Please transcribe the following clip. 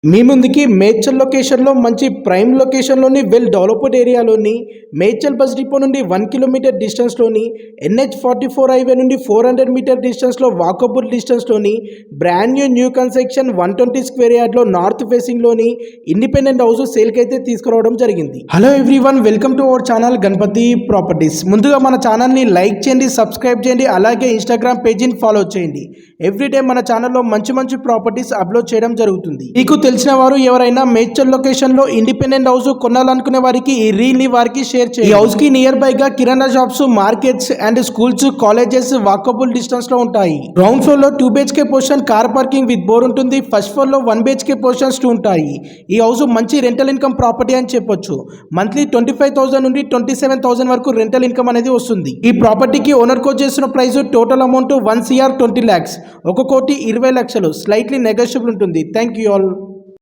మీ ముందుకి మేడ్చల్ లొకేషన్లో మంచి ప్రైమ్ లొకేషన్లోని వెల్ డెవలప్డ్ ఏరియాలోని మేడ్చల్ బస్ డిపో నుండి 1 కిలోమీటర్ డిస్టెన్స్లోని NH44 హైవే నుండి 400 మీటర్ డిస్టెన్స్లో వాకబుల్ డిస్టెన్స్లోని బ్రాండ్ న్యూ కన్స్ట్రక్షన్ 120 స్క్వేర్ యార్డ్లో నార్త్ ఫేసింగ్లోని ఇండిపెండెంట్ హౌస్ సేల్కి అయితే తీసుకురావడం జరిగింది. Hello everyone, welcome to our channel Ganapathi properties. ముందుగా మన ఛానల్ని లైక్ చేయండి, సబ్స్క్రైబ్ చేయండి, అలాగే ఇన్స్టాగ్రామ్ పేజీని ఫాలో చేయండి. ఎవ్రీడే మన ఛానల్లో మంచి ప్రాపర్టీస్ అప్లోడ్ చేయడం జరుగుతుంది. మీకు తెలిసిన వారు ఎవరైనా మేడ్చల్ లొకేషన్ లో ఇండిపెండెంట్ హౌస్ కొనాలనుకునే వారికి ఈ రీల్ ని వారికి షేర్ చేయండి. ఈ హౌస్ కి నియర్ బై గా kirana shops, markets and schools, colleges walkable distance లో ఉంటాయి. గ్రౌండ్ ఫ్లోర్ లో 2 BHK portion car parking with bore ఉంటుంది. ఫస్ట్ ఫ్లోర్ లో 1 BHK పోర్షన్స్ 2 ఉంటాయి. ఈ హౌస్ మంచి రెంటల్ ఇన్కమ్ ప్రాపర్టీ అని చెప్పొచ్చు. మంత్లీ 25,000 నుండి 27,000 వరకు రెంటల్ ఇన్కమ్ అనేది వస్తుంది. ఈ ప్రాపర్టీకి ఓనర్ కోట్ చేసిన price total amount 1 CR 20 lakhs, 1,20,00,000, slightly negotiable ఉంటుంది. Thank you all.